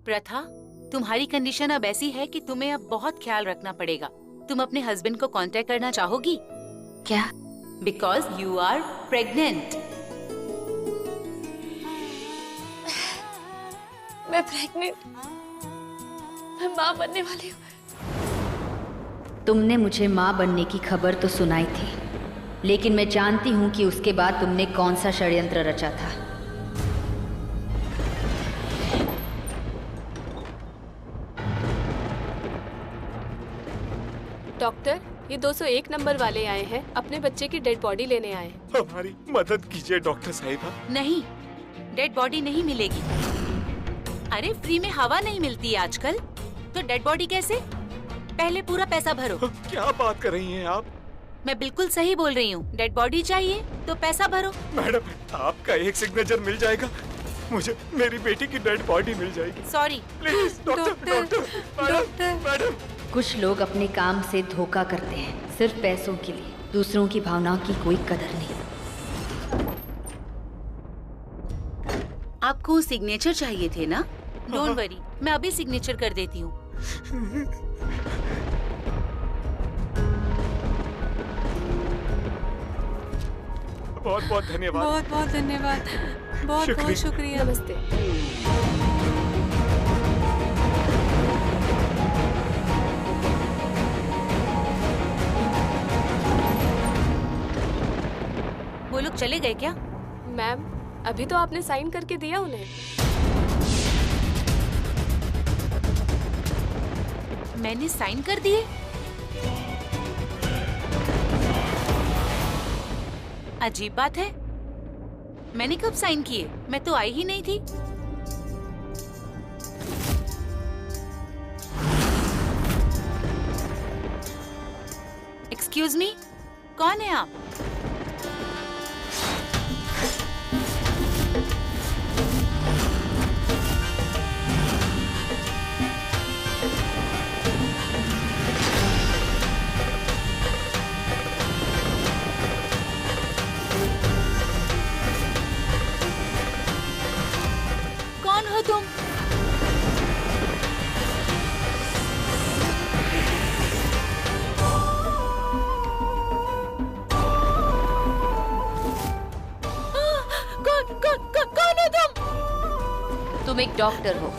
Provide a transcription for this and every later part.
प्रथा, तुम्हारी कंडीशन अब ऐसी है कि तुम्हें अब बहुत ख्याल रखना पड़ेगा। तुम अपने हस्बैंड को कांटेक्ट करना चाहोगी? क्या? Because you are pregnant. मैं प्रेग्नेंट? मैं माँ बनने वाली हूँ। तुमने मुझे माँ बनने की खबर तो सुनाई थी, लेकिन मैं जानती हूँ कि उसके बाद तुमने कौन सा षड्यंत्र रचा था। डॉक्टर, ये 201 नंबर वाले आए हैं, अपने बच्चे की डेड बॉडी लेने आए हैं। हमारी मदद कीजिए डॉक्टर साहिबा। नहीं, डेड बॉडी नहीं मिलेगी। अरे फ्री में हवा नहीं मिलती है आजकल, तो डेड बॉडी कैसे? पहले पूरा पैसा भरो। क्या बात कर रही हैं आप? मैं बिल्कुल सही बोल रही हूँ। डेड बॉडी चाहिए तो पैसा भरो। मैडम, आपका एक सिग्नेचर मिल जाएगा, मुझे मेरी बेटी की डेड बॉडी मिल जाएगी। Sorry please doctor, madam. कुछ लोग अपने काम से धोखा करते हैं सिर्फ पैसों के लिए। दूसरों की भावनाओं की कोई कदर नहीं। आपको सिग्नेचर चाहिए थे ना? डोंट वरी, मैं अभी सिग्नेचर कर देती हूँ। बहुत बहुत धन्यवाद। बहुत बहुत धन्यवाद। बहुत बहुत शुक्रिया। नमस्ते। वो लोग चले गए क्या? मैम, अभी तो आपने साइन करके दिया उन्हें। मैंने साइन कर दिए? अजीब बात है, मैंने कब साइन किए? मैं तो आई ही नहीं थी। एक्सक्यूज मी, कौन है आप? कौन हो तुम? कौन हो तुम? तुम एक डॉक्टर हो।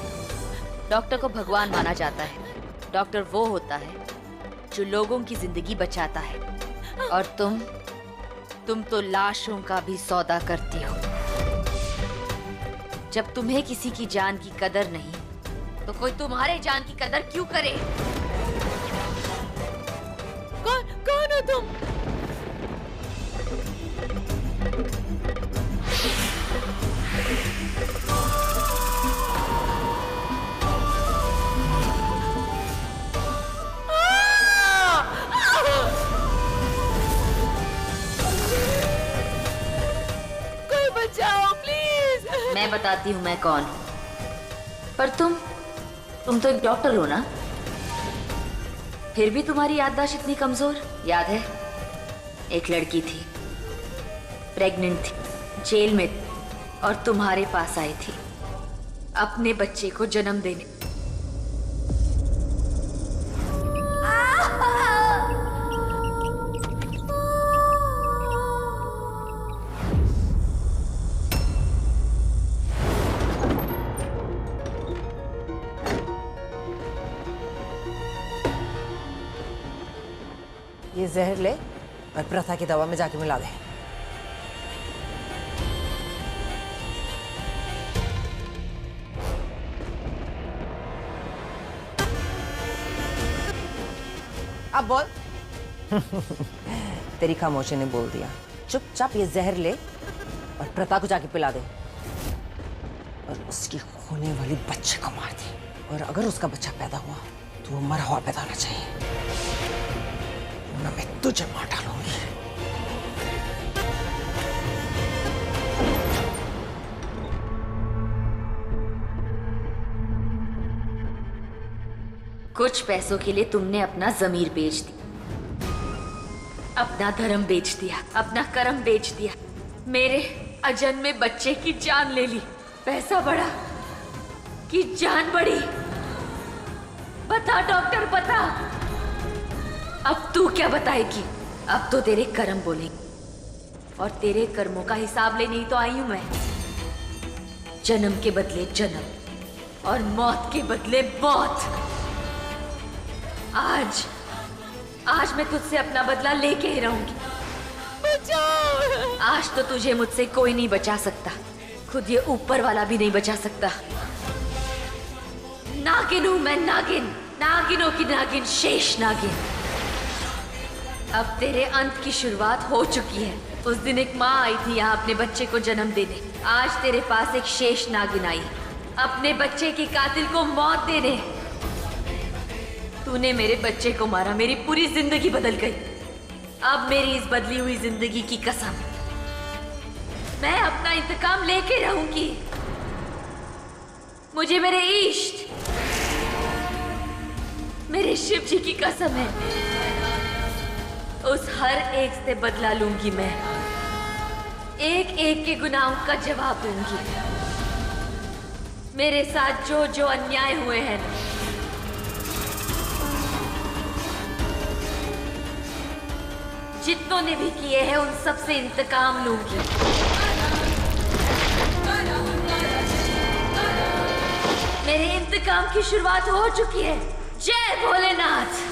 डॉक्टर को भगवान माना जाता है। डॉक्टर वो होता है जो लोगों की जिंदगी बचाता है, और तुम तो लाशों का भी सौदा करती हो। जब तुम्हें किसी की जान की कदर नहीं, तो कोई तुम्हारे जान की कदर क्यों करे? कौन हो तुम? कोई बचाओ प्लीज। मैं बताती हूँ मैं कौन हूँ। पर तुम तो एक डॉक्टर हो ना? फिर भी तुम्हारी याददाश्त इतनी कमजोर। याद है, एक लड़की थी, प्रेग्नेंट थी, जेल में थी, और तुम्हारे पास आई थी अपने बच्चे को जन्म देने। ये जहर ले और प्रथा की दवा में जाके मिला दे। अब बोल। तेरी खामोशी ने बोल दिया। चुपचाप ये जहर ले और प्रथा को जाके पिला दे, और उसकी होने वाली बच्चे को मार दे। और अगर उसका बच्चा पैदा हुआ तो वो मरा हुआ पैदा होना चाहिए, वरना मैं तुझे मार डालूंगी। कुछ पैसों के लिए तुमने अपना जमीर बेच दी, अपना धर्म बेच दिया, अपना कर्म बेच दिया, मेरे अजन्मे बच्चे की जान ले ली। पैसा बढ़ा कि जान बड़ी। बता डॉक्टर बता, अब तू क्या बताएगी? अब तो तेरे कर्म बोलेंगे और तेरे कर्मों का हिसाब लेने ही तो आई हूं मैं। जन्म के बदले जन्म और मौत के बदले मौत। आज मैं तुझसे अपना बदला लेके ही रहूंगी। आज तो तुझे मुझसे कोई नहीं बचा सकता, खुद ये ऊपर वाला भी नहीं बचा सकता। नागिन हूं मैं, नागिन, नागिनों की नागिन, शेष नागिन। अब तेरे अंत की शुरुआत हो चुकी है। उस दिन एक माँ आई थी यहाँ अपने बच्चे को जन्म देने। आज तेरे पास एक शेष नागिन आई अपने बच्चे के कातिल को मौत देने। तूने मेरे बच्चे को मारा, मेरी पूरी जिंदगी बदल गई। अब मेरी इस बदली हुई जिंदगी की कसम, मैं अपना इंतकाम लेके रहूंगी। मुझे मेरे इष्ट, मेरे शिव जी की कसम है, उस हर एक से बदला लूंगी मैं। एक एक के गुनाहों का जवाब दूंगी। मेरे साथ जो जो अन्याय हुए हैं, जितनों ने भी किए हैं, उन सब से इंतकाम लूंगी। मेरे इंतकाम की शुरुआत हो चुकी है। जय भोलेनाथ।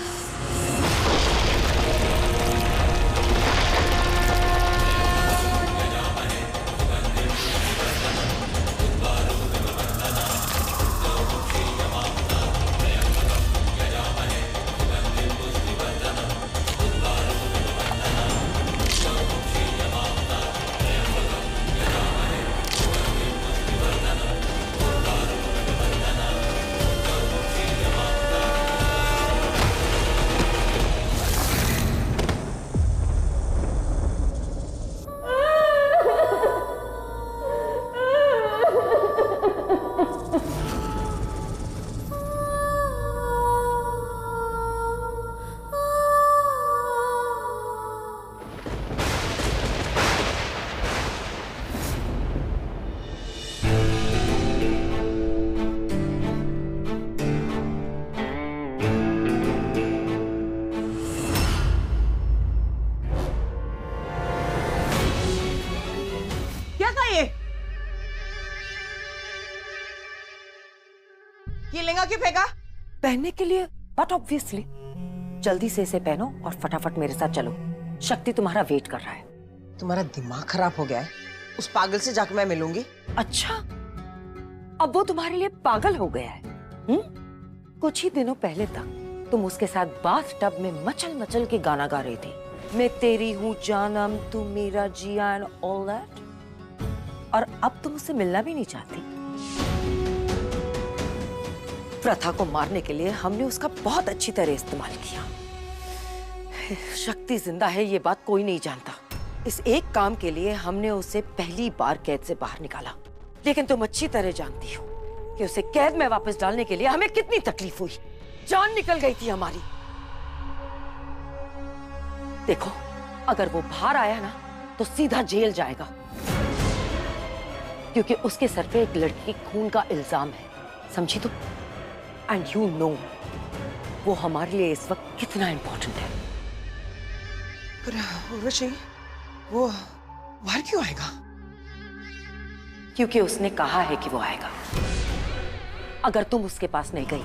ये लहंगा क्यों फेंका? पहनने के लिए, बट ऑब्वियसली। जल्दी से इसे पहनो और फटाफट मेरे साथ चलो। शक्ति तुम्हारा वेट कर रहा है। तुम्हारा दिमाग खराब हो गया है। उस पागल से जाकर मैं मिलूंगी। अच्छा, अब वो तुम्हारे लिए पागल हो गया है? कुछ ही दिनों पहले तक तुम उसके साथ बाथ टब में मचल मचल के गाना गा रही थी। मैं तेरी हूँ जानम, तू मेरा जिया एंड ऑल दैट। और अब तुम उससे मिलना भी नहीं चाहती। प्रथा को मारने के लिए हमने उसका बहुत अच्छी तरह इस्तेमाल किया। शक्ति जिंदा है ये बात कोई नहीं जानता। इस एक काम के लिए हमने उसे पहली बार कैद से बाहर निकाला। लेकिन तुम अच्छी तरह जानती हो कि उसे कैद में वापस डालने के लिए हमें कितनी तकलीफ हुई। जान निकल गई थी हमारी। देखो, अगर वो बाहर आया ना तो सीधा जेल जाएगा, क्योंकि उसके सर पे एक लड़की के खून का इल्जाम है। समझी तुम? एंड यू नो वो हमारे लिए इस वक्त कितना इंपॉर्टेंट है। पर उर्वशी, वो बाहर क्यों आएगा? क्योंकि उसने कहा है कि वो आएगा। अगर तुम उसके पास नहीं गई,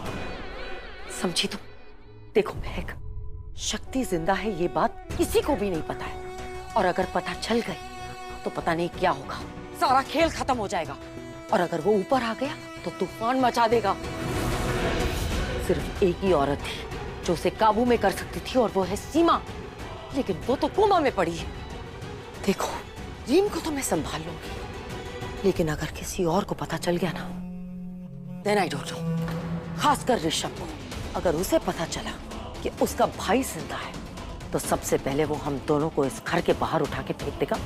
समझी तुम? देखो महक, शक्ति जिंदा है ये बात किसी को भी नहीं पता है। और अगर पता चल गई तो पता नहीं क्या होगा। सारा खेल खत्म हो जाएगा। और अगर वो ऊपर आ गया तो तूफान मचा देगा। सिर्फ एक ही औरत थी जो उसे काबू में कर सकती थी, और वो है सीमा। लेकिन वो तो कोमा में पड़ी है। देखो, रीम को तो मैं संभाल लूंगी, लेकिन अगर किसी और को पता चल गया ना, देन आई डोंट नो। खासकर ऋषभ को, अगर उसे पता चला कि उसका भाई जिंदा है, तो सबसे पहले वो हम दोनों को इस घर के बाहर उठा के फेंक देगा।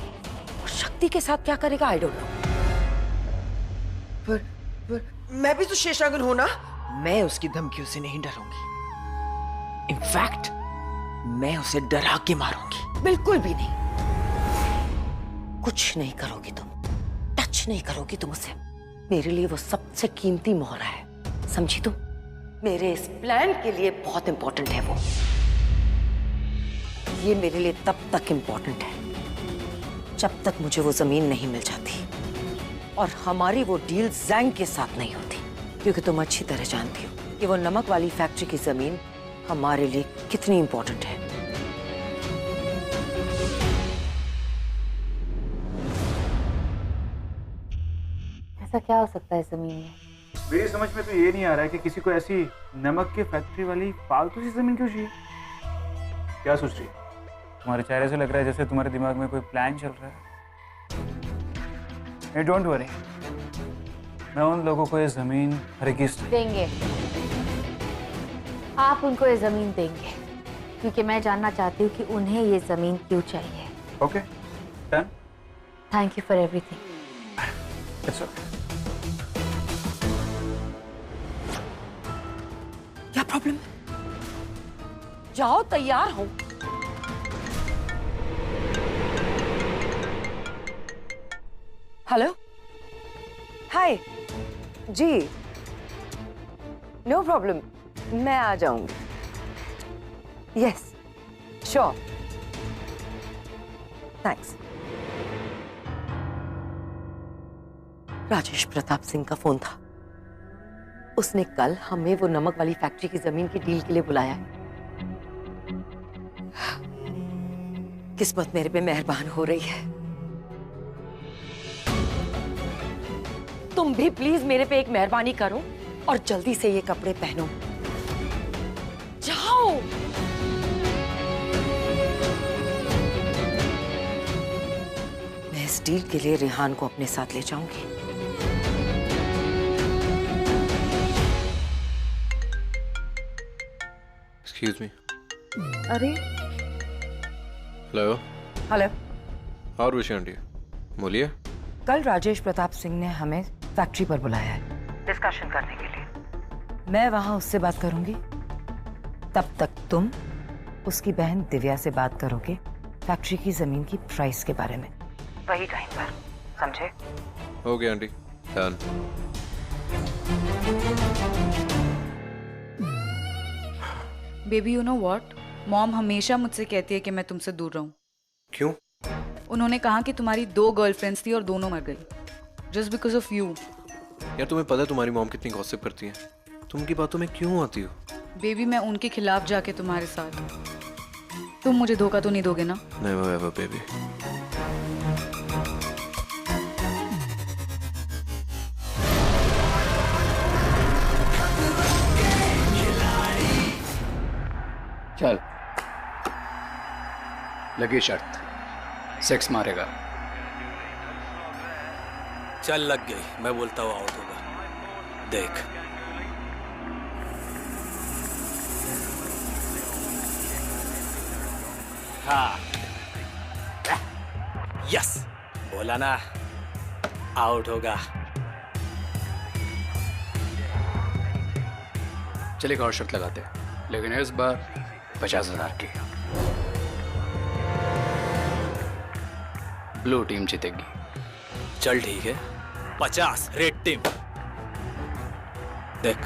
और शक्ति के साथ क्या करेगा आई डोंट नो। पर मैं भी तो शेषनागिन हूं ना। मैं उसकी धमकियों से नहीं डरूंगी। इनफैक्ट मैं उसे डरा के मारूंगी। बिल्कुल भी नहीं। कुछ नहीं करोगी तुम, टच नहीं करोगी तुम उसे। मेरे लिए वो सबसे कीमती मोहरा है, समझी तुम? मेरे इस प्लान के लिए बहुत इंपॉर्टेंट है वो। ये मेरे लिए तब तक इंपॉर्टेंट है जब तक मुझे वो जमीन नहीं मिल जाती और हमारी वो डील ज़ैंग के साथ नहीं होती, क्योंकि तुम अच्छी तरह जानती हो कि वो नमक वाली फैक्ट्री की जमीन हमारे लिए कितनी इंपॉर्टेंट है। ऐसा क्या हो सकता है जमीन में? मेरी समझ में तो ये नहीं आ रहा है कि किसी को ऐसी नमक की फैक्ट्री वाली फालतू सी जमीन क्यों चाहिए। क्या सोच रही है? तुम्हारे चेहरे से लग रहा है जैसे तुम्हारे दिमाग में कोई प्लान चल रहा है। डोंट वरी, मैं उन लोगों को ये जमीन हर किस्त देंगे। आप उनको ये जमीन देंगे क्योंकि मैं जानना चाहती हूँ कि उन्हें ये जमीन क्यों चाहिए। Okay done. Thank you for everything. It's okay. क्या प्रॉब्लम है? जाओ, तैयार हो। हेलो, हाय जी, नो प्रॉब्लम, मैं आ जाऊंगी। Yes sure, thanks. Rajesh Pratap Singh का फोन था। उसने कल हमें वो नमक वाली फैक्ट्री की जमीन की डील के लिए बुलाया है। किस्मत मेरे पे मेहरबान हो रही है। तुम भी प्लीज मेरे पे एक मेहरबानी करो और जल्दी से ये कपड़े पहनो। जाओ। मैं इस डील के लिए रेहान को अपने साथ ले जाऊंगी। Excuse me. अरे हेलो। हेलो, और विषय आंटी बोलिए। कल राजेश प्रताप सिंह ने हमें फैक्ट्री पर बुलाया है डिस्कशन करने के लिए। मैं वहां उससे बात करूंगी, तब तक तुम उसकी बहन दिव्या से बात करोगे फैक्ट्री की जमीन की प्राइस के बारे में, वही टाइम पर, समझे? Okay aunty, done. Baby you know what, mom हमेशा मुझसे कहती है कि मैं तुमसे दूर रहूं। क्यों? उन्होंने कहा कि तुम्हारी 2 गर्लफ्रेंड्स थी और दोनों मर गई, जस्ट बिकॉज ऑफ यू। यार तुम्हें पता है तुम्हारी मॉम कितनी गॉसिप करती है, तुम उनकी बातों में क्यों आती हो? बेबी मैं उनके खिलाफ जाके तुम्हारे साथ, तुम मुझे धोखा तो नहीं दोगे ना? Never ever baby. चल, लगी शर्त, सेक्स मारेगा। चल लग गई, मैं बोलता हूँ आउट होगा। देख हाँ, यस बोला ना, आउट होगा। चल एक और शर्त लगाते हैं, लेकिन इस बार 50,000 की। ब्लू टीम जीतेगी। चल ठीक है, 50 रेड टीम। देख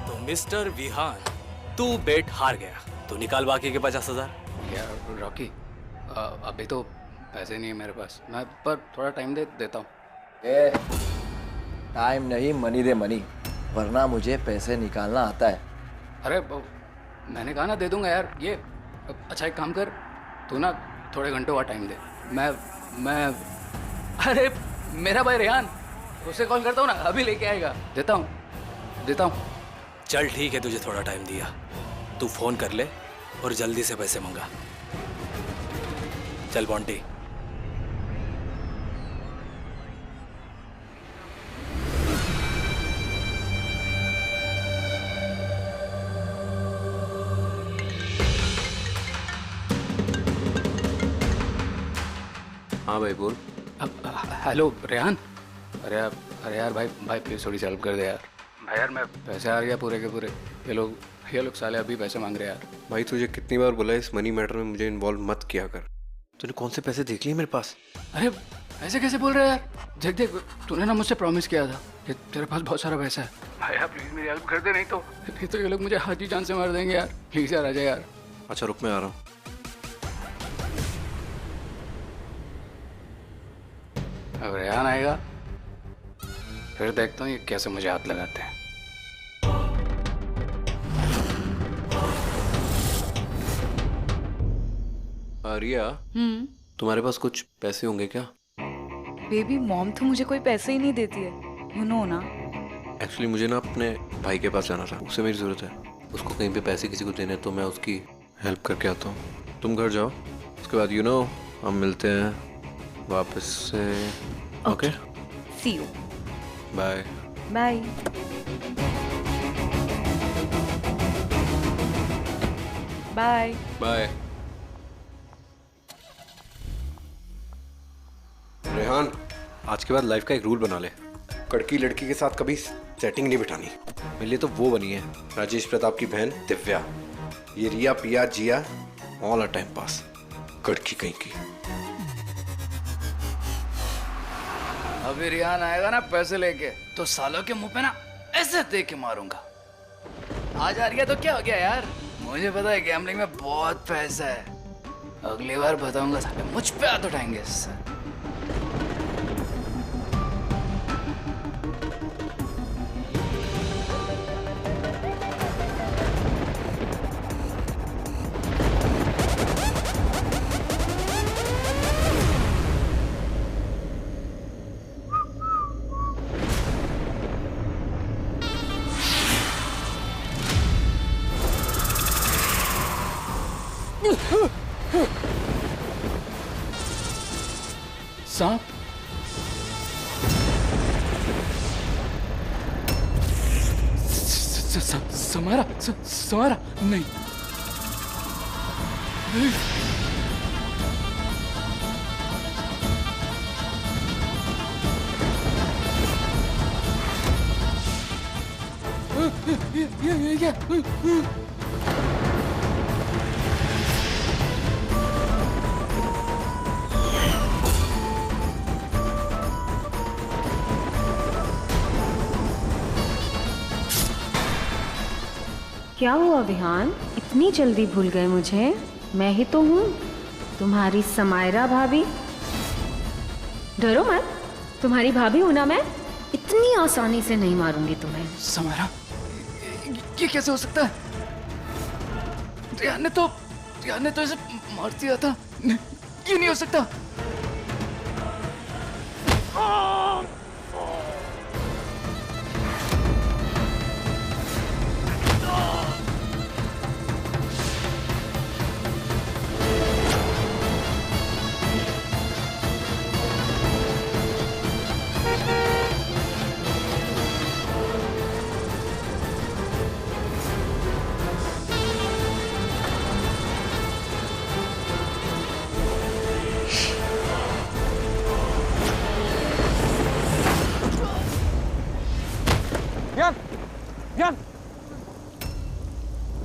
तो मिस्टर विहान, तू बेट हार गया, तो निकाल बाकी के 50,000। क्या रॉकी, अभी तो पैसे नहीं है मेरे पास, मैं पर थोड़ा टाइम देता हूँ। टाइम नहीं, मनी दे मनी, वरना मुझे पैसे निकालना आता है। अरे मैंने कहा ना दे दूंगा यार। ये अच्छा एक काम कर, तू ना थोड़े घंटों का टाइम दे। मैं अरे मेरा भाई रेहान, उसे कॉल करता हूँ ना, अभी लेके आएगा। देता हूँ। चल ठीक है, तुझे थोड़ा टाइम दिया, तू फोन कर ले और जल्दी से पैसे मंगा। चल बॉन्टी। हाँ भाई बोल। हेलो रेहान, अरे यार भाई प्लीज थोड़ी सी हेल्प कर दे यार। भाई यार मैं पैसे आ गया पूरे के पूरे। ये लोग साले अभी पैसे मांग रहे हैं यार। भाई तुझे कितनी बार बोला इस मनी मैटर में मुझे इन्वॉल्व मत किया कर। तूने कौन से पैसे देख लिए मेरे पास? अरे ऐसे कैसे बोल रहे हैं यार? देख तूने ना मुझसे प्रॉमिस किया था कि तेरे पास बहुत सारा पैसा है। भाई यार प्लीज मेरी हेल्प कर दे, नहीं तो ये लोग मुझे हाथी जान से मार देंगे यार। प्लीज यार आ जा यार। अच्छा रुक, मैं आ रहा हूँ। अब रेहान आएगा फिर देखता हूँ ये कैसे मुझे हाथ लगाते हैं। रिया, तुम्हारे पास कुछ पैसे होंगे क्या? बेबी मॉम तो मुझे कोई पैसे ही नहीं देती है, यू नो ना। एक्चुअली मुझे ना अपने भाई के पास जाना था, उसे मेरी ज़रूरत है। उसको कहीं पे पैसे किसी को देने, तो मैं उसकी हेल्प करके आता हूँ। तुम घर जाओ, उसके बाद हम मिलते हैं वापस से। Okay, see you. Bye bye. Bye bye. Rehan, आज के बाद लाइफ का एक रूल बना ले, कड़की लड़की के साथ कभी सेटिंग नहीं बिठानी। मेरे लिए तो वो बनी है राजेश प्रताप की बहन दिव्या। ये रिया पिया जिया ऑल अ टाइम पास, कड़की कहीं की। अभी रेहान आएगा ना पैसे लेके, तो सालों के मुंह पे ना ऐसे देख के मारूंगा। आज आ रही है तो क्या हो गया यार? मुझे पता है गैम्बलिंग में बहुत पैसा है। अगली बार बताऊंगा साले मुझ पे हाथ उठाएंगे इससे। सांप? समारा नहीं। क्या हुआ विहान, इतनी जल्दी भूल गए मुझे? मैं ही तो हूँ, तुम्हारी समायरा भाभी। डरो मत, तुम्हारी भाभी हूँ ना मैं। इतनी आसानी से नहीं मारूंगी तुम्हें। समायरा, ये कैसे हो सकता है? रेहान ने तो इसे मार दिया था। ये नहीं हो सकता।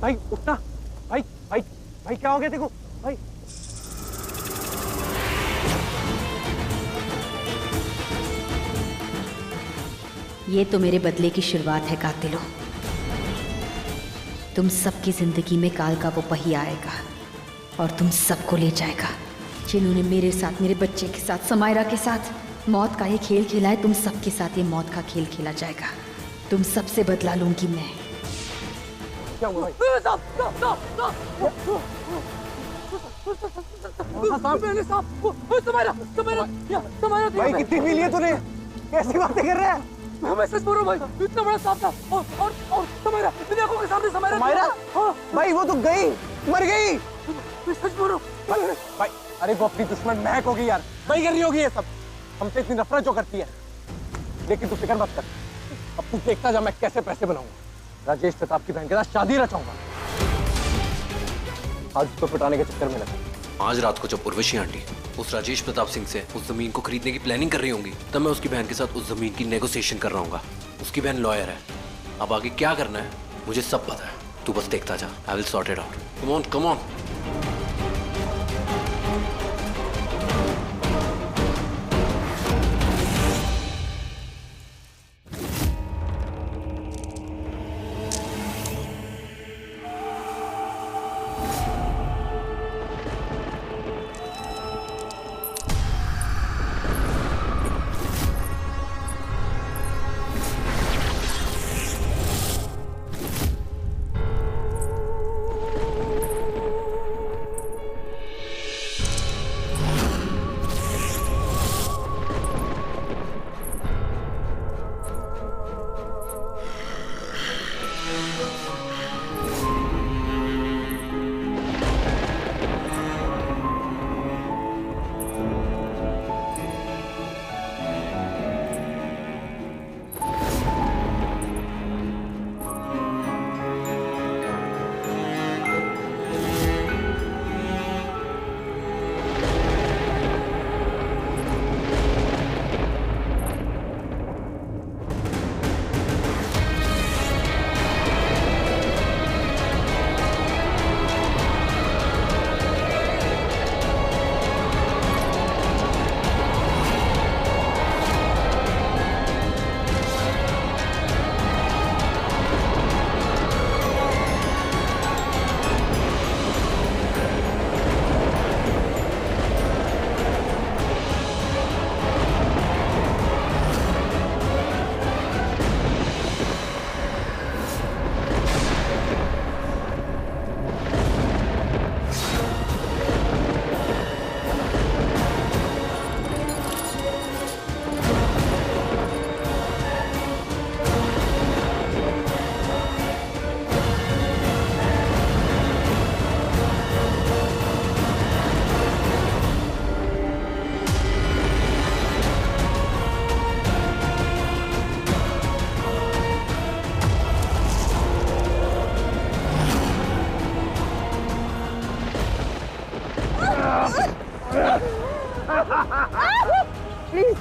भाई उठना, भाई क्या हो गया देखो भाई। ये तो मेरे बदले की शुरुआत है कातिलों। तुम सबकी जिंदगी में काल का वो पहिया आएगा और तुम सबको ले जाएगा। जिन्होंने मेरे साथ, मेरे बच्चे के साथ, समायरा के साथ मौत का ये खेल खेला है, तुम सबके साथ ये मौत का खेल खेला जाएगा। तुम सबसे बदला लूंगी मैं। क्या हुआ भाई? भाई कितनी पी लिए तूने? कैसी बातें कर रहा है? मैं सच बोल रहा हूँ भाई, इतना बड़ा सांप था और समायरा मेरी आंखों के सामने। समायरा? हाँ भाई वो तो गई, मर गई। मैं सच बोल रहा हूँ भाई। अरे वो अपनी दुश्मन महक होगी यार, वही कर रही होगी ये सब। हमसे इतनी नफरत जो करती है। लेकिन तू फिक्र मत कर, अब तू देखता जा मैं कैसे पैसे बनाऊंगा। राजेश प्रताप की बहन के साथ शादी रचाऊंगा। आज उसको पिटाने के चक्कर में लगा। आज रात को जब उर्वशी आंटी उस राजेश प्रताप सिंह से उस जमीन को खरीदने की प्लानिंग कर रही होंगी, तब मैं उसकी बहन के साथ उस जमीन की नेगोशिएशन कर रहा हूँ। उसकी बहन लॉयर है। अब आगे क्या करना है मुझे सब पता है, तू बस देखता जा। I will sort it out. Come on come on. Please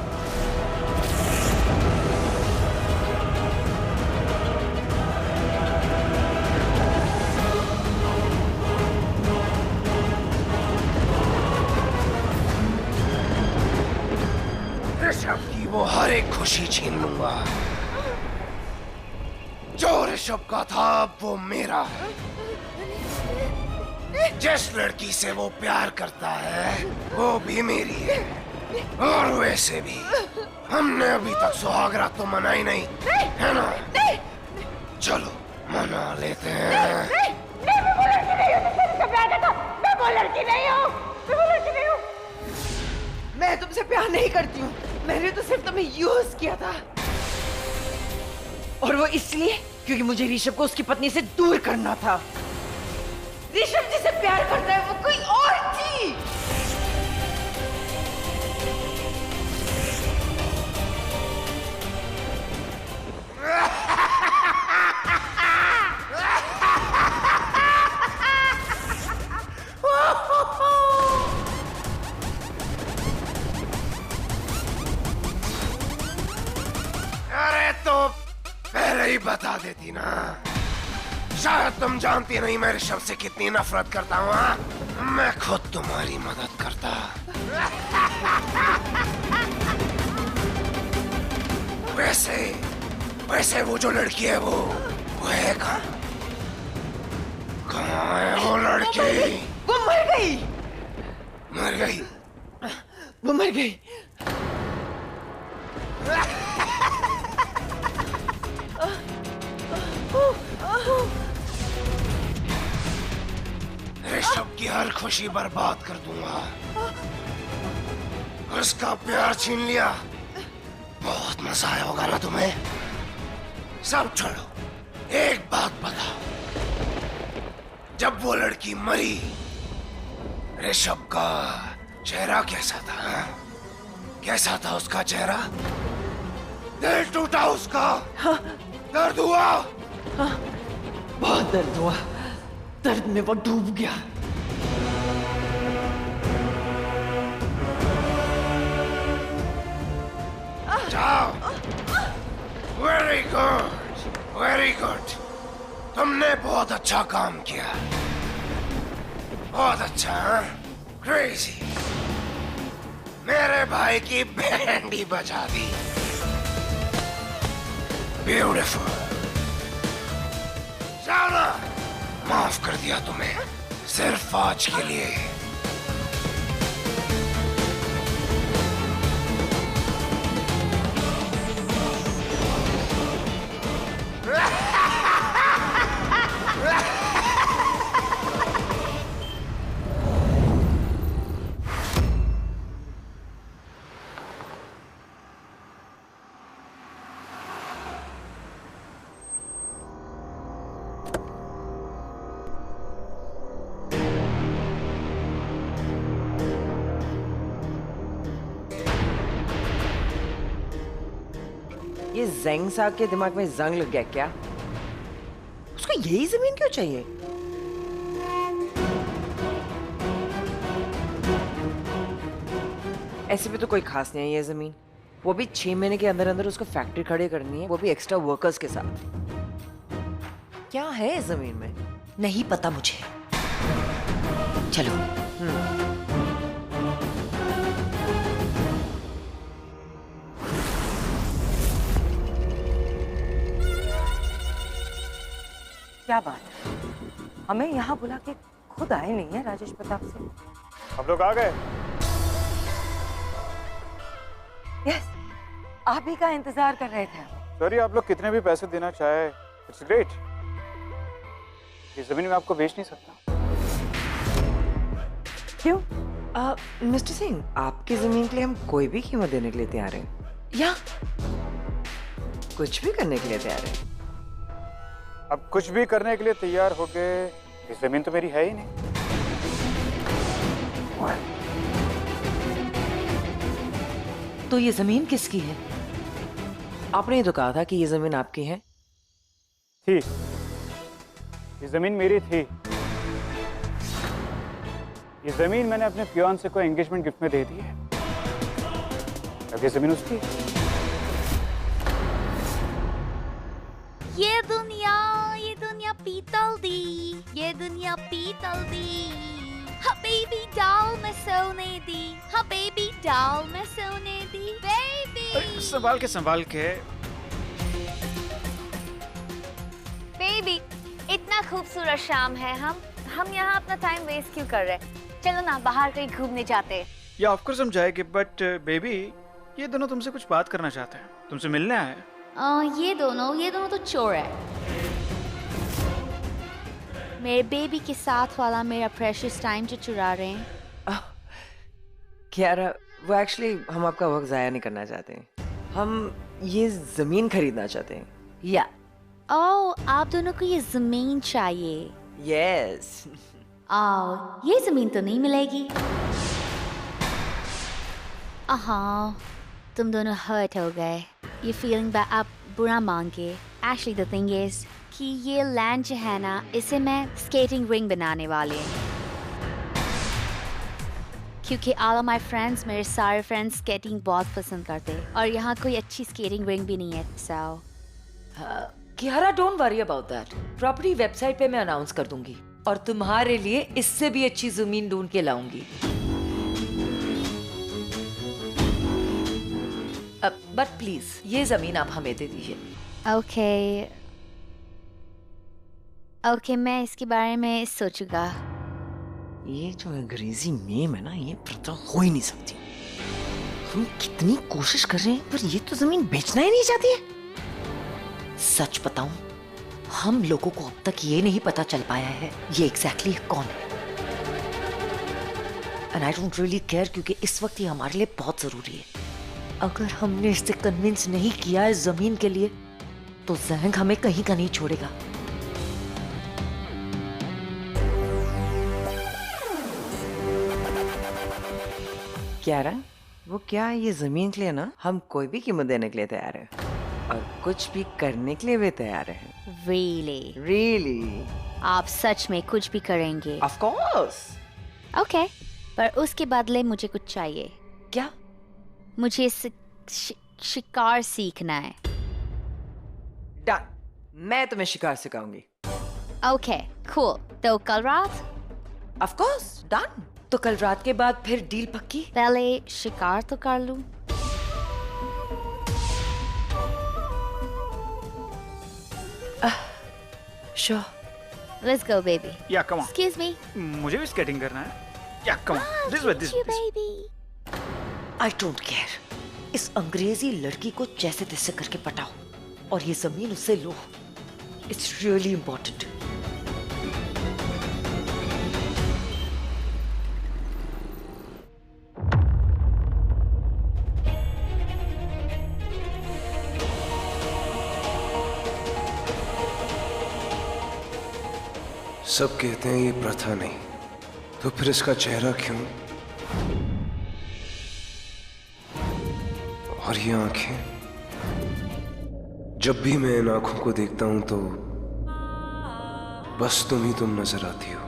Rishabh की वो हर एक खुशी छीन लूंगा। जो ऋषभ का था वो मेरा है। जिस लड़की से वो प्यार करता है वो भी मेरी है। और वैसे भी हमने अभी तक सुहागरात तो मनाई नहीं, है ना? चलो मना लेते हैं। मैं वो लड़की नहीं हूँ तुमसे प्यार करता। मैं वो लड़की नहीं हूँ। मैं वो लड़की नहीं हूँ। मैं तुमसे प्यार नहीं करती हूँ। मैंने तो सिर्फ तुम्हें यूज किया था, और वो इसलिए क्योंकि मुझे ऋषभ को उसकी पत्नी से दूर करना था। ऋषभ जिसे प्यार करता है वो कोई और थी। अरे तो पहले ही बता देती ना। शायद तुम जानती नहीं मैं ऋषभ से कितनी नफरत करता हूँ। हाँ? मैं खुद तुम्हारी मदद करता। वैसे वो जो लड़की है वो है कहाँ? कहाँ है वो लड़की? वो मर गई। मर गई? वो मर गई। ऋषभ की हर खुशी बर्बाद कर दूंगा। उसका प्यार छीन लिया। बहुत मजा आया होगा ना तुम्हें? सब छोड़ो, एक बात बताओ। जब वो लड़की मरी, ऋषभ का चेहरा कैसा था? हा? कैसा था उसका चेहरा? दिल टूटा उसका? हाँ। दर्द हुआ? हाँ, बहुत दर्द हुआ। दर्द में वो डूब गया। Very good, very good. तुमने बहुत अच्छा काम किया, बहुत अच्छा। क्रेजी, मेरे भाई की बैंड ही बजा दी। ब्यूटीफुल। जाना, माफ कर दिया तुम्हें, सिर्फ आज के लिए। ये ज़ेंग साहब के दिमाग में जंग लग गया क्या? उसको यही जमीन क्यों चाहिए? ऐसे भी तो कोई खास नहीं है ये जमीन। वो भी 6 महीने के अंदर अंदर उसको फैक्ट्री खड़ी करनी है, वो भी एक्स्ट्रा वर्कर्स के साथ। क्या है इस जमीन में? नहीं पता मुझे। चलो। क्या बात है, हमें यहाँ बुला के खुद आए नहीं है राजेश प्रताप सिंह। आप लोग आ गए? यस, आप ही का इंतजार कर रहे थे। सॉरी, आप लोग कितने भी पैसे देना चाहे, इट्स ग्रेट। इस जमीन में आपको बेच नहीं सकता। क्यों? मिस्टर सिंह, आपकी जमीन के लिए हम कोई भी कीमत देने के लिए तैयार हैं, या कुछ भी करने के लिए तैयार हैं। अब कुछ भी करने के लिए तैयार हो गए, इस जमीन तो मेरी है ही नहीं। तो ये जमीन किसकी है? आपने ही तो कहा था कि ये जमीन आपकी है। थी, ये जमीन मेरी थी। ये जमीन मैंने अपने फियांसे को एंगेजमेंट गिफ्ट में दे दी है। अब ये जमीन उसकी है। ये दुनिया पीतल दी, ये दुनिया पीतल दी। हाँ बेबी डॉल मैं सोने दी, हाँ बेबी डॉल मैं सोने दी, बेबी। संभाल के। बेबी, इतना खूबसूरत शाम है, हम यहाँ अपना टाइम वेस्ट क्यों कर रहे हैं? चलो ना बाहर कहीं घूमने जाते हैं। या ऑफ कोर्स हम जाएंगे, बट बेबी ये दोनों तुमसे कुछ बात करना चाहते हैं, तुमसे मिलने आए हैं। ये दोनों तो चोर है। मेरे बेबी के साथ वाला मेरा प्रेशियस टाइम जो चुरा रहे हैं। कियारा, वो एक्चुअली हम आपका वक्त जाया नहीं करना चाहते हैं, हम ये जमीन खरीदना चाहते हैं। या ओह, आप दोनों को ये जमीन चाहिए? यस। ये जमीन तो नहीं मिलेगी। तुम दोनों हर्ट हो गए। ये फीलिंग आप बुरा मान के। एक्चुअली द थिंग इज कि ये लैंड जो है ना, इसे मैं स्केटिंग रिंग बनाने वाले हैं, क्योंकि ऑल ऑफ माय फ्रेंड्स, मेरे सारे फ्रेंड्स स्केटिंग बहुत पसंद करते हैं और यहाँ कोई अच्छी स्केटिंग रिंग भी नहीं है। So Kiara, don't worry about that. Property website पे मैं अनाउंस कर दूंगी और तुम्हारे लिए इससे भी अच्छी जमीन ढूंढ के लाऊंगी। बट प्लीज ये जमीन आप हमें दे दीजिए। ओके, मैं इसके बारे में सोचूंगा। ये जो अंग्रेजी नेम है ना, ये प्रथा हो ही नहीं सकती। हम कितनी कोशिश कर रहे हैं पर ये तो जमीन बेचना ही नहीं चाहती है। सच बताऊं, हम लोगों को अब तक ये नहीं पता चल पाया है ये एग्जैक्टली कौन है। And I don't really care, क्योंकि इस वक्त ये हमारे लिए बहुत जरूरी है। अगर हमने इसे कन्विंस नहीं किया इस जमीन के लिए, तो ज़ेंग हमें कहीं का नहीं छोड़ेगा। कियारा, वो क्या ये जमीन के लिए ना हम कोई भी कीमत देने के लिए तैयार है और कुछ भी करने के लिए भी तैयार है। Really? आप सच में कुछ भी करेंगे? Of course. Okay, पर उसके बदले मुझे कुछ चाहिए। क्या? मुझे शिकार सीखना है। डन, मैं तुम्हें शिकार सिखाऊंगी। Okay, cool. तो कल रात? Of course, done. तो कल रात के बाद फिर डील पक्की? पहले शिकार तो कर लूं। Sure. Let's go, baby. Yeah, come on. Excuse me. मुझे भी स्केटिंग करना है। Yeah, come on. This way, this way. baby. I don't care. इस अंग्रेजी लड़की को जैसे तैसे करके पटाओ और ये जमीन उससे लो। It's really important. सब कहते हैं ये प्रथा नहीं, तो फिर इसका चेहरा क्यों? और ये आंखें, जब भी मैं इन आंखों को देखता हूं तो बस तुम ही तुम नजर आती हो।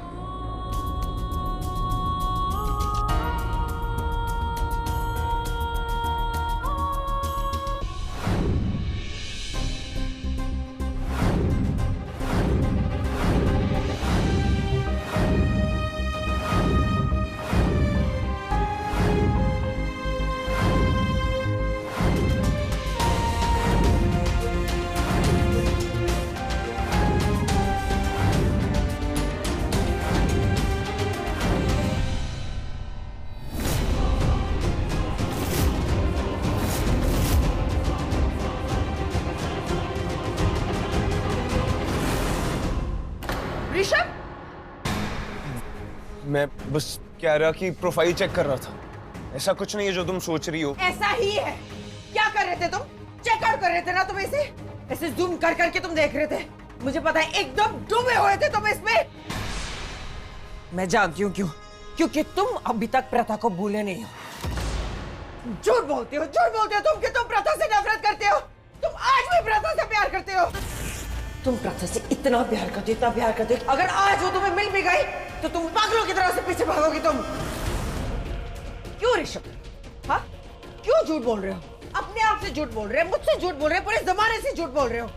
मैं बस क्यारा की प्रोफाइल चेक कर रहा था। ऐसा कुछ नहीं है जो तुम सोच रही हो। ऐसा ही है। क्या कर रहे थे तुम? चेकआउट कर रहे थे ना तुम इसे? ऐसे जूम कर करके तुम देख रहे थे। मुझे पता है एकदम डूबे हुए थे तुम इसमें। मैं जानती हूँ क्यों। क्योंकि तुम अभी तक प्रथा को भूले नहीं हो। झूठ बोलते हो तुम कि तुम प्रथा से नफरत करते हो। तुम आज भी प्रथा से प्यार करते हो। तुम प्रथा से इतना प्यार करते हो। अगर आज वो तुम्हें मिल भी गई तो तुम पागलों की तरह से पीछे भागोगे तुम। क्यों ऋषभ? हाँ? क्यों झूठ बोल रहे हो? अपने आप से झूठ बोल रहे हो, मुझसे झूठ बोल रहे हो, पूरे जमाने से झूठ बोल रहे हो।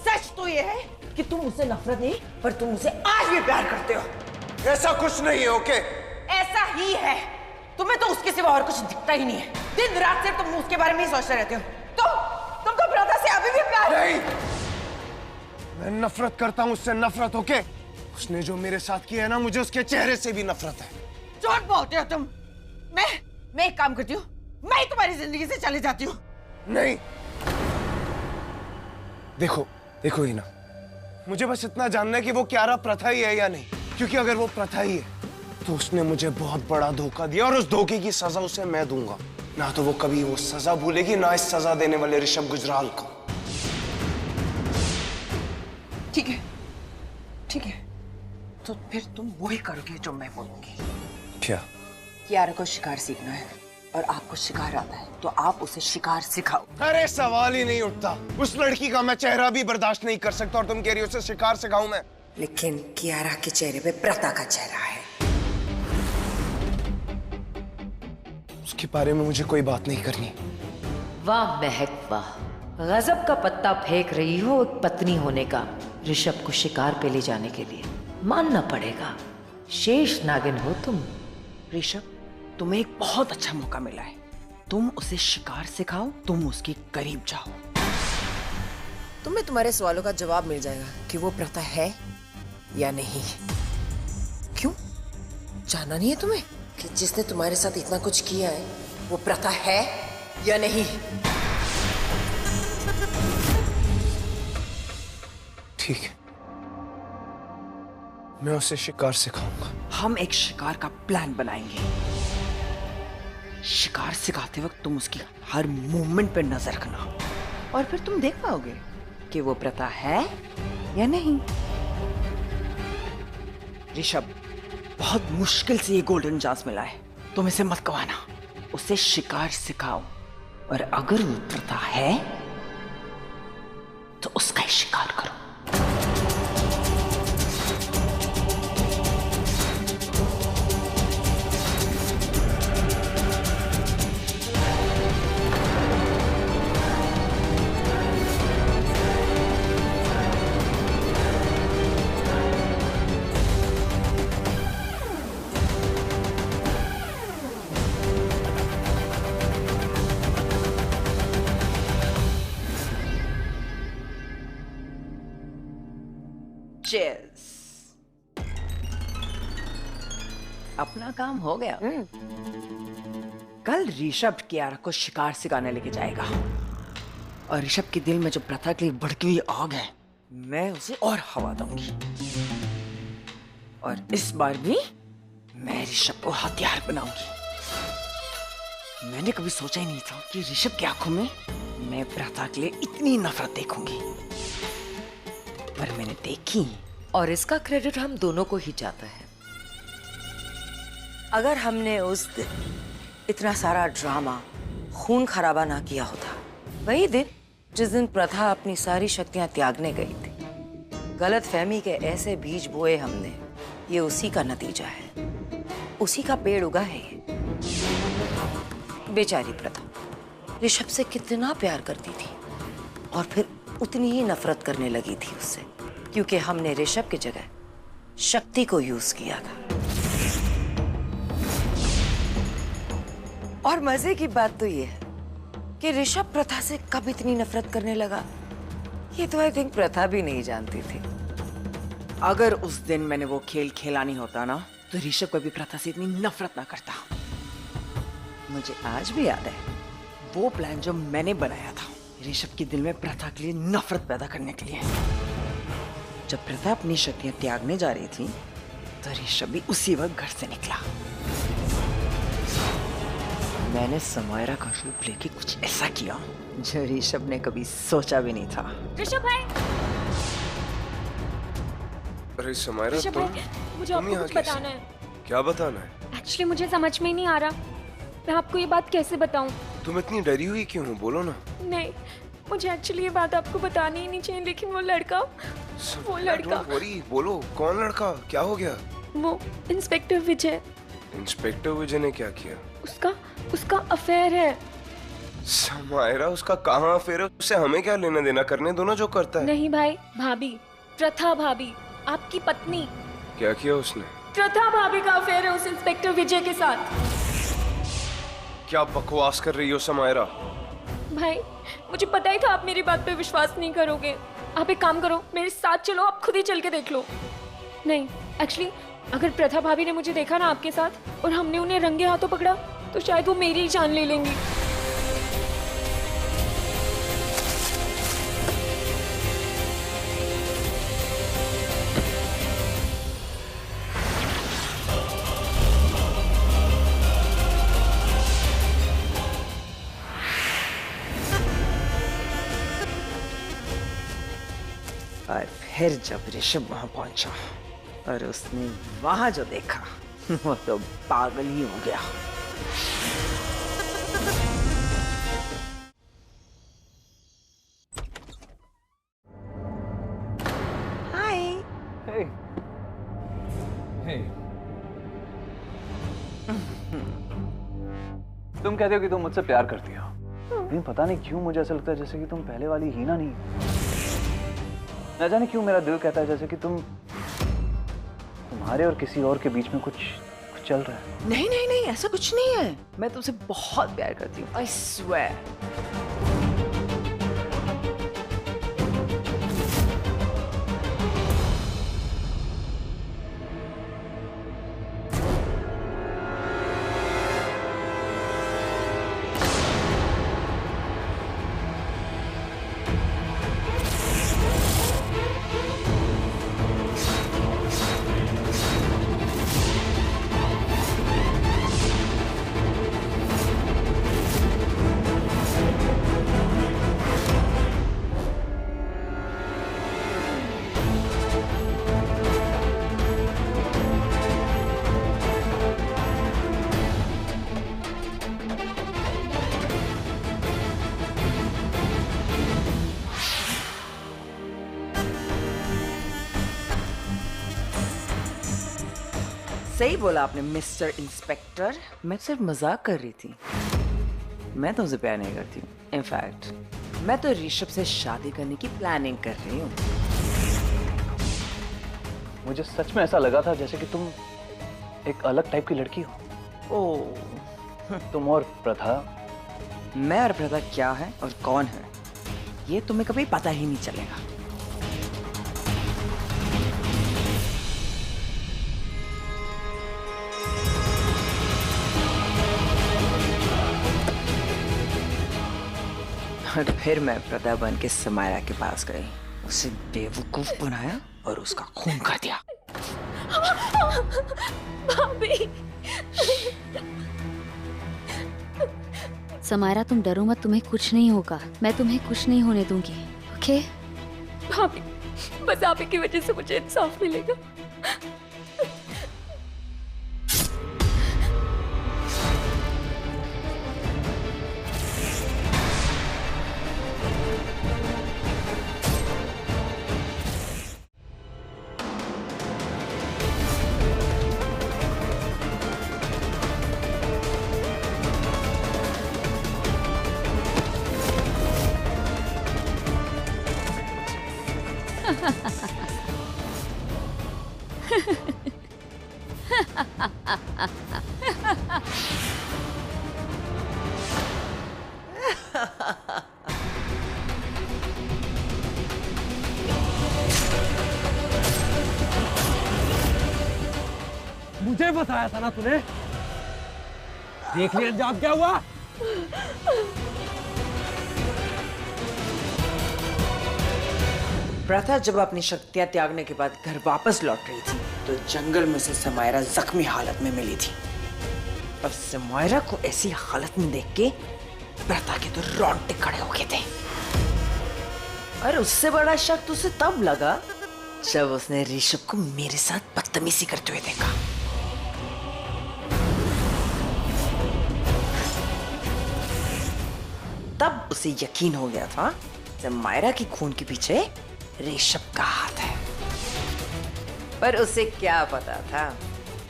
सच तो ये है कि तुम मुझसे नफरत नहीं, पर तुम मुझसे आज भी प्यार करते हो। ऐसा कुछ नहीं है, ओके? ऐसा ही है। तुम्हें तो उसके सिवा और कुछ दिखता ही नहीं है। दिन रात सिर्फ तुम उसके बारे में ही सोचते रहते हो। तुम तो प्रथा से अभी भी प्यार नहीं। मैं नफरत करता हूँ उससे, नफरत, ओके? उसने जो मेरे साथ किया है ना, मुझे उसके चेहरे से भी नफरत है। झूठ बोलते हो तुम। मैं एक काम करती हूँ, मैं तुम्हारी जिंदगी से चली जाती हूँ। नहीं, देखो हीना, मुझे बस इतना जानना है कि वो क्यारा प्रथा ही है या नहीं। क्योंकि अगर वो प्रथा ही है तो उसने मुझे बहुत बड़ा धोखा दिया और उस धोखे की सजा उसे मैं दूंगा। ना तो वो कभी वो सजा भूलेगी, ना इस सजा देने वाले ऋषभ गुजराल को। ठीक है। तो फिर तुम वही करोगे जो मैं बोलूंगी। क्या? क्यारा को शिकार सीखना है और आपको शिकार आता है तो आप उसे शिकार सिखाओ। अरे सवाल ही नहीं उठता। उस लड़की का मैं चेहरा भी बर्दाश्त नहीं कर सकता और तुम कह रही हो उसे शिकार सिखाऊं मैं? लेकिन क्यारा के चेहरे पे प्रथा का चेहरा है। उसके बारे में मुझे कोई बात नहीं करनी। वाह महक वाह, गजब का पत्ता फेंक रही हो एक पत्नी होने का ऋषभ को शिकार पे ले जाने के लिए। मानना पड़ेगा, शेष नागिन हो तुम। ऋषभ, तुम्हें एक बहुत अच्छा मौका मिला है। तुम उसे शिकार सिखाओ, तुम उसके करीब जाओ। तुम्हें तुम्हारे सवालों का जवाब मिल जाएगा कि वो प्रथा है या नहीं। क्यों? जानना नहीं है तुम्हें कि जिसने तुम्हारे साथ इतना कुछ किया है वो प्रथा है या नहीं? ठीक है, मैं उसे शिकार सिखाऊंगा। हम एक शिकार का प्लान बनाएंगे। शिकार सिखाते वक्त तुम उसकी हर मूवमेंट पर नजर रखना और फिर तुम देख पाओगे कि वो प्रथा है या नहीं। ऋषभ, बहुत मुश्किल से ये गोल्डन चांस मिला है, तुम इसे मत गवाना। उसे शिकार सिखाओ और अगर वो प्रथा है तो उसका ही शिकार करो। चीयर्स। अपना काम हो गया। कल ऋषभ कियारा को शिकार सिखाने लेके जाएगा और ऋषभ के दिल में जो प्रथा के लिए भड़की हुई आग है, मैं उसे और हवा दूंगी। और इस बार भी मैं ऋषभ को हथियार बनाऊंगी। मैंने कभी सोचा ही नहीं था कि ऋषभ की आंखों में मैं प्रथा के लिए इतनी नफरत देखूंगी, पर मैंने देखी। और इसका क्रेडिट हम दोनों को ही जाता है। अगर हमने उस दिन इतना सारा ड्रामा, खून खराबा ना किया होता, वही दिन जिस दिन प्रथा अपनी सारी शक्तियां त्यागने गई थी, गलत फहमी के ऐसे बीज बोए हमने, ये उसी का नतीजा है, उसी का पेड़ उगा है ये। बेचारी प्रथा ऋषभ से कितना प्यार करती थी और फिर उतनी ही नफरत करने लगी थी उससे, क्योंकि हमने ऋषभ की जगह शक्ति को यूज किया था। और मजे की बात तो ये है कि ऋषभ प्रथा से कब इतनी नफरत करने लगा, ये तो आई थिंक प्रथा भी नहीं जानती थी। अगर उस दिन मैंने वो खेल खेला नहीं होता ना, तो ऋषभ कभी प्रथा से इतनी नफरत ना करता। मुझे आज भी याद है वो प्लान जो मैंने बनाया था ऋषभ के दिल में प्रथा के लिए नफरत पैदा करने के लिए। जब प्रथा अपनी शक्तियां त्यागने जा रही थी, तो ऋषभ भी उसी वक्त घर से निकला। मैंने समायरा का रूप लेके कुछ ऐसा किया जो ऋषभ ने कभी सोचा भी नहीं था। ऋषभ भाई, अरे समायरा, ऋषभ भाई, मुझे आपको कुछ बताना है। क्या बताना है? एक्चुअली मुझे समझ में ही नहीं आ रहा, मैं आपको ये बात कैसे बताऊं। तुम इतनी डरी हुई क्यों हो? बोलो ना। नहीं, मुझे एक्चुअली ये बात आपको बतानी ही नहीं चाहिए, लेकिन वो लड़का डोंट वरी, बोलो कौन लड़का, क्या हो गया? वो इंस्पेक्टर विजय। इंस्पेक्टर विजय ने क्या किया? उसका अफेयर है। समायरा, उसका कहाँ अफेयर है? उससे हमें क्या लेना देना, करने दो ना जो करता है। नहीं भाई, भाभी, प्रथा भाभी, आपकी पत्नी। क्या किया उसने? प्रथा भाभी का अफेयर है उस इंस्पेक्टर विजय के साथ। क्या बकवास कर रही हो समायरा? भाई, मुझे पता ही था आप मेरी बात पे विश्वास नहीं करोगे। आप एक काम करो, मेरे साथ चलो, आप खुद ही चल के देख लो। नहीं, एक्चुअली अगर प्रथा भाभी ने मुझे देखा ना आपके साथ और हमने उन्हें रंगे हाथों पकड़ा, तो शायद वो मेरी ही जान ले लेंगी। और फिर जब ऋषभ वहां पहुंचा और उसने वहां जो देखा, वो तो पागल ही हो गया। हाय। हे। तुम कहते हो कि तुम मुझसे प्यार करती हो, लेकिन पता नहीं क्यों मुझे ऐसा लगता है जैसे कि तुम पहले वाली हीना नहीं। न जाने क्यों मेरा दिल कहता है जैसे कि तुम्हारे और किसी और के बीच में कुछ चल रहा है। नहीं नहीं नहीं, ऐसा कुछ नहीं है। मैं तुमसे बहुत प्यार करती हूँ, I swear। सही बोला आपने मिस्टर इंस्पेक्टर। मैं सिर्फ मजाक कर रही थी। मैं तुमसे प्यार नहीं करती हूँ। इनफैक्ट मैं तो ऋषभ से शादी करने की प्लानिंग कर रही हूँ। मुझे सच में ऐसा लगा था जैसे कि तुम एक अलग टाइप की लड़की हो। ओह, तुम और प्रथा। मैं और प्रथा क्या है और कौन है, ये तुम्हें कभी पता ही नहीं चलेगा। और फिर मैं प्रदा बन के समायरा के पास गई, उसे बेवकूफ बनाया और उसका खून कर दिया। भाभी। समायरा तुम डरो मत, तुम्हें कुछ नहीं होगा, मैं तुम्हें कुछ नहीं होने दूंगी, ओके? भाभी, बस आप ही की वजह से मुझे इंसाफ मिलेगा। मुझे फंसाया था ना तूने? देख लिया अंजाम क्या हुआ? प्रथा जब अपनी शक्तियां त्यागने के बाद घर वापस लौट रही थी तो जंगल में से समायरा जख्मी हालत में मिली थी। अब समायरा को ऐसी हालत में देख के प्रथा के तो रोंगटे खड़े हो गए थे। और उससे बड़ा शक तो उसे तब लगा जब उसने ऋषभ को मेरे साथ बदतमीजी करते हुए देखा। तब उसे यकीन हो गया था समायरा की खून के पीछे ऋषभ का हाथ है। पर उसे क्या पता था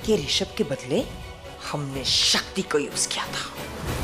कि ऋषभ के बदले हमने शक्ति को यूज किया था।